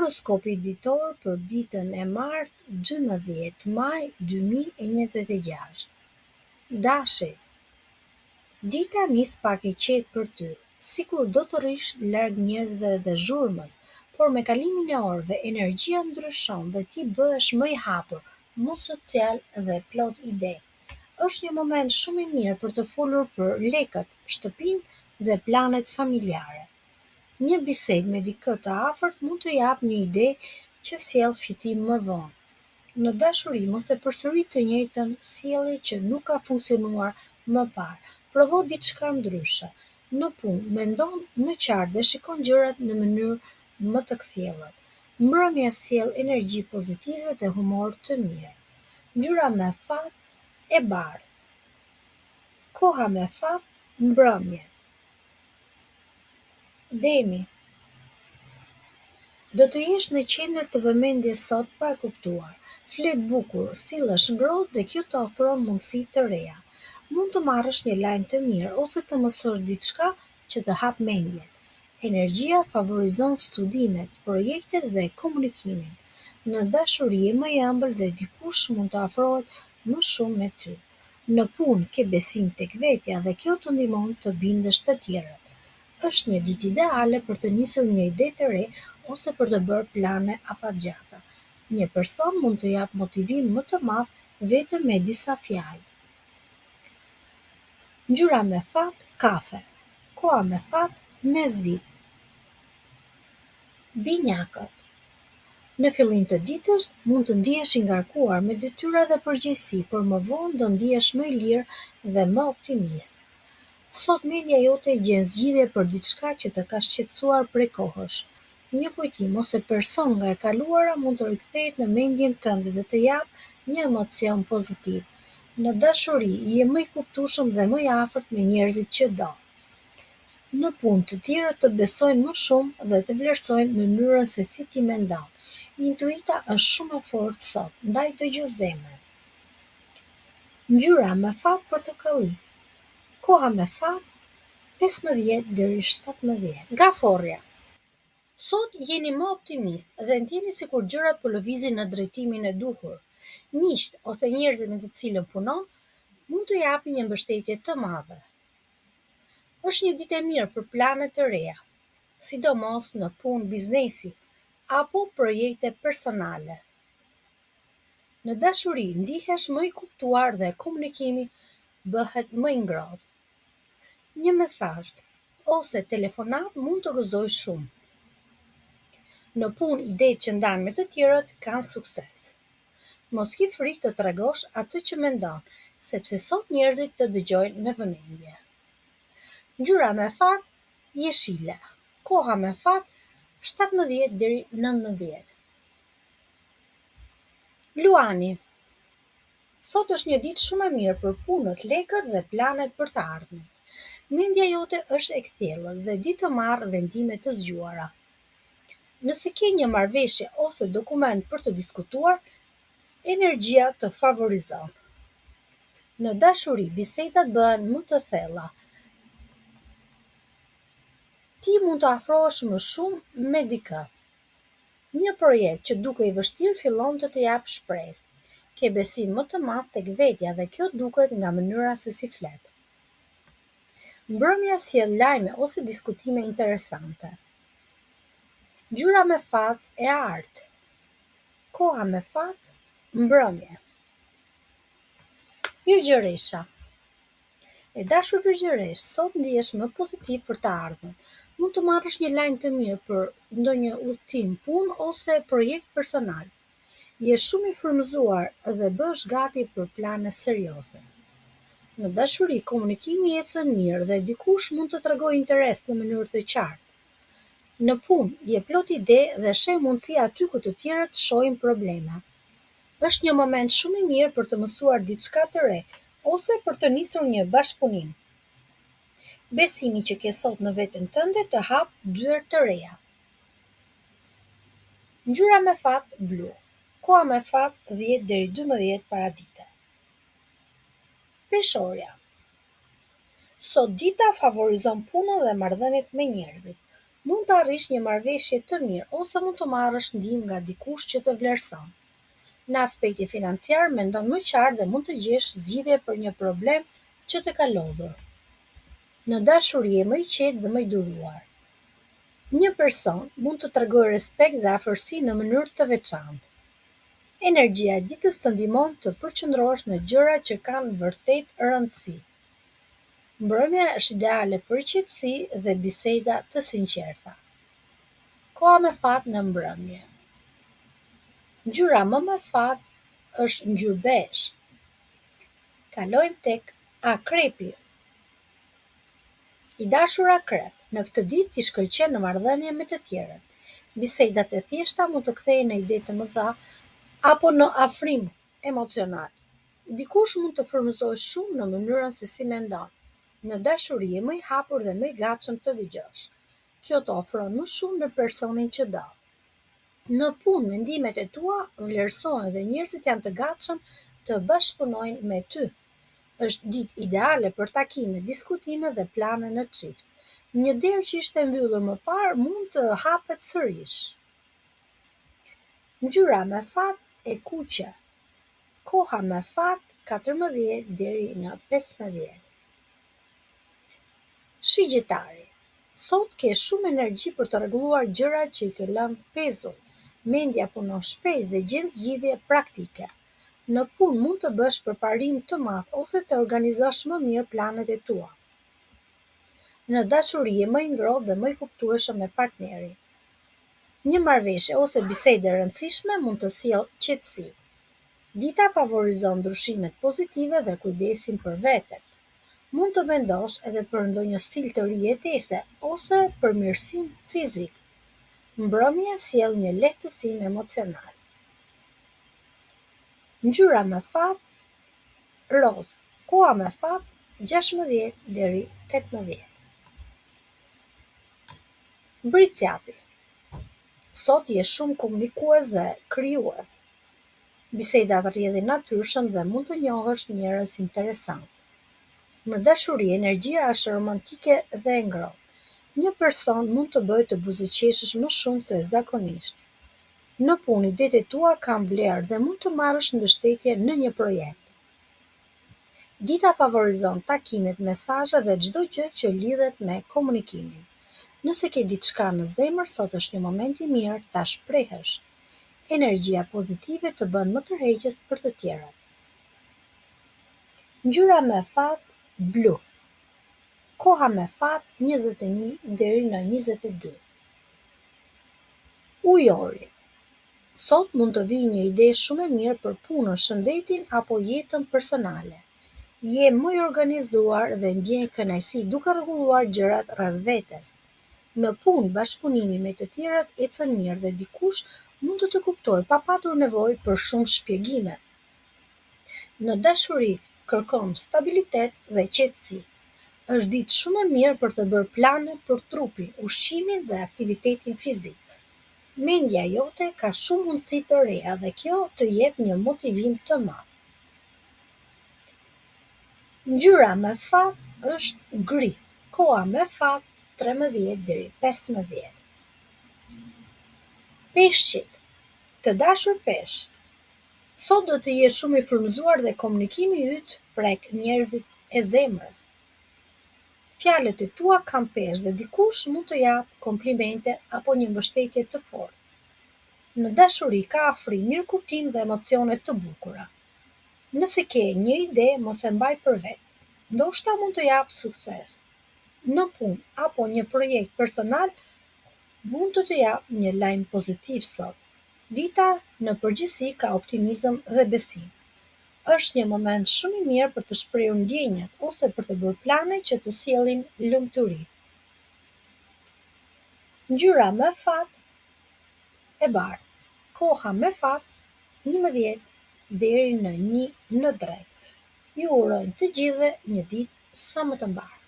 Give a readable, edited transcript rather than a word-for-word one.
Horoskopi ditor për ditën e martë 12 maj 2026. Dashi, dita nis pak e qetë për ty, sikur do të rrish larg njerëzve dhe zhurmës, por me kalimin e orëve energjia ndryshon dhe ti bëhesh më i hapur, më social dhe plot ide. Është një moment shumë i mirë për të folur për lekët, shtëpinë dhe planet familjare. Një bisedë me dikë të afërt mund të jap një ide që sjell fitim më vonë. Në dashuri mos e përsërit të njëjtën sjellje që nuk ka funksionuar më parë. Provo diçka ndryshe. Në punë mendon më qartë dhe shikon gjërat në mënyrë më të kthjellët. Mbrëmja sjell energji pozitive dhe humor të mirë. Ngjyra me fat e bardhë. Koha me fat, mbrëmje. Demi, do të jesh në qendër të vëmendjes sot pa e kuptuar. Flet bukur, sillesh ngrohtë dhe kjo të ofron mundësi të reja. Mund të marrësh një lajm të mirë ose të mësosh diçka që të hap mendjen. Energjia favorizon studimet, projektet dhe komunikimin. Në dashuri je më i ëmbël dhe dikush mund të afrohet më shumë me ty. Në punë ke besim tek vetja dhe kjo të ndihmon të bindësh të tjerët. Është një ditë ideale për të nisur një ide të re ose për të bërë plane afatgjata. Një person mund të jap motivim më të madh vetëm me disa fjalë. Ngjyra me fat, kafe. Koha me fat, mesditë. Binjakët. Në fillim të ditës mund të ndihesh i ngarkuar me detyra dhe përgjegjësi, por më vonë do ndihesh më i lirë dhe më optimist. Sot mendja jote gjen zgjidhje për diçka që të ka shqetësuar prej kohësh. Një kujtim ose person nga e kaluara mund të rikthehet në mendjen tënde dhe të japë një emocion pozitiv. Në dashuri je më i kuptueshëm dhe më i afërt me njerëzit që do. Në punë të tjerët të besojnë më shumë dhe të vlerësojnë mënyrën se si ti mendon. Intuita është shumë e fortë sot, ndaj dëgjoj zemrën. Ngjyra me fat portokalli. Koha me fat 15 deri 17. Gaforja. Sot jeni më optimist dhe ndjeni sikur gjërat po lëvizin në drejtimin e duhur. Miqt ose njerëzit me të cilën punon mund të japin një mbështetje të madhe. Është një ditë e mirë për plane të reja, sidomos në punë, biznesi apo projekte personale. Në dashuri ndihesh më i kuptuar dhe komunikimi bëhet më i ngrohtë. Një mesazh ose telefonat mund të gëzojë shumë. Në punë idetë që ndan me të tjerët kanë sukses. Mos ki frikë të tregosh atë që mendon, sepse sot njerëzit të dëgjojnë me vëmendje. Ngjyra me fat, jeshile. Koha me fat 17 deri 19. Luani. Sot është një ditë shumë e mirë për punët, lekët dhe planet për të ardhmen. Mendja jote është e kthjellët dhe di të marrë vendime të zgjuara. Nëse ke një marrëveshje ose dokument për të diskutuar, energjia të favorizon. Në dashuri bisedat bëhen më të thella. Ti mund të afrohesh më shumë me dikë. Një projekt që duke i vështirë fillon të jap shpresë. Ke besim më të madh tek vetja dhe kjo duket nga mënyra se si flet. Mbrëmja sjell lajme ose diskutime interesante. Ngjyra me fat e artë. Koha me fat, mbrëmje. Virgjëresha. E dashur virgjëresh, sot ndihesh më pozitiv për të ardhmen. Mund të marrësh një lajm të mirë për ndonjë udhtim, punë ose projekt personal. Je shumë i frymëzuar dhe bësh gati për plane serioze. Në dashuri komunikimi ecën mirë dhe dikush mund të tregojë interes në mënyrë të qartë. Në punë je plot ide dhe sheh mundësi aty ku të tjerët shohin probleme. Është një moment shumë i mirë për të mësuar diçka të re ose për të nisur një bashkëpunim. Besimi që ke sot në veten tënde të hap dyer të reja. Ngjyra me fat blu. Koha me fat 10 deri 12 paradite. Peshorja. Sot dita favorizon punën dhe marrëdhëniet me njerëzit. Mund të arrish një marrëveshje të mirë ose mund të marrësh ndihmë nga dikush që të vlerëson. Në aspektin financiar, mendon më qartë dhe mund të gjesh zgjidhje për një problem që të ka lodhur. Në dashuri je më i qetë dhe më i duruar. Një person mund të tregojë respekt dhe afërsi në mënyrë të veçantë. Energjia e ditës të ndihmon të përqendrohesh në gjëra që kanë vërtet rëndësi. Mbrëmja është ideale për qetësi dhe biseda të sinqerta. Koha me fat në mbrëmje. Ngjyra më me fat është ngjyrë bezh. Kalojmë tek akrepi. I dashur akrep, në këtë ditë ti shkëlqen në marrëdhënie me të tjerët. Bisedat e thjeshta mund të kthehen në ide të mëdha apo në afrim emocional. Dikush mund të frymëzojë shumë në mënyrën se si mendon. Në dashuri je më i hapur dhe më i gatshëm të dëgjosh. Kjo të ofron më shumë në personin që do. Në punë, mendimet e tua vlerësohen dhe njerëzit janë të gatshëm të bashkëpunojnë me ty. Është ditë ideale për takime, diskutime dhe plane në çift. Një derë që ishte mbyllur më parë mund të hapet sërish. Ngjyra me fat e kuqe. Koha me fat 14 deri në 15. Shigjitari. Sot ke shumë energji për të rregulluar gjërat që i ke lënë pezull. Mendja punon shpejt dhe gjen zgjidhje praktike. Në punë mund të bësh përparim të madh ose të organizosh më mirë planet e tua. Në dashuri je më i ngrohtë dhe më i kuptueshëm me partnerin. Një marrëveshje ose bisedë e rëndësishme mund të sjellë qetësi. Dita favorizon ndryshimet pozitive dhe kujdesin për veten. Mund të mendosh edhe për ndonjë stil të ri jetese ose përmirësim fizik. Mbrëmja sjell një lehtësim emocional. Ngjyra me fat roz. Koha me fat 16 deri 18. Bricjapi. Sot je shumë komunikues dhe krijues. Bisedat rrjedhin natyrshëm dhe mund të njohësh njerëz interesant. Në dashuri energjia është romantike dhe e ngrohtë. Një person mund të bëjë të buzëqeshësh më shumë se zakonisht. Në punë idetë e tua kanë vlerë dhe mund të marrësh mbështetje në një projekt. Dita favorizon takimet, mesazhe dhe çdo gjë që lidhet me komunikimin. Nëse ke diçka në zemër, sot është një moment i mirë ta shprehësh. Energjia pozitive të bën më tërheqës për të tjerat. Ngjyra me fat blu. Koha me fat 21 deri në 22. Ujori. Sot mund të vijë një ide shumë e mirë për punën, shëndetin apo jetën personale. Je më i organizuar dhe ndjen kënaqësi duke rregulluar gjërat rreth vetes. Në punë, bashkëpunimi me të tjerët ecën mirë dhe dikush mund të të kuptojë pa patur nevojë për shumë shpjegime. Në dashuri kërkon stabilitet dhe qetësi. Është ditë shumë e mirë për të bërë plane për trupin, ushqimin dhe aktivitetin fizik. Mendja jote ka shumë mundësi të reja dhe kjo të jep një motivim të madh. Ngjyra me fat është gri. Koha me fat 13 deri 15. Peshqit. Të dashur peshq. Sot do të jesh shumë i frymëzuar dhe komunikimi yt prek njerëzit e zemrës. Fjalët e tua kanë peshë dhe dikush mund të jap komplimente apo një mbështetje të fortë. Në dashuri ka afrim, mirëkuptim dhe emocione të bukura. Nëse ke një ide, mos e mbaj për vetë. Ndoshta mund të jap sukses. Në punë apo një projekt personal mund të jap një lajm pozitiv sot. Dita në përgjithësi ka optimizëm dhe besim. Është një moment shumë i mirë për të shprehur ndjenjat ose për të bërë plane që të sjellin lumturi. Ngjyra me fat e bardhë. Koha me fat 11 deri në 1 në drejt. Ju urojmë të gjithëve një ditë sa më të mbarë.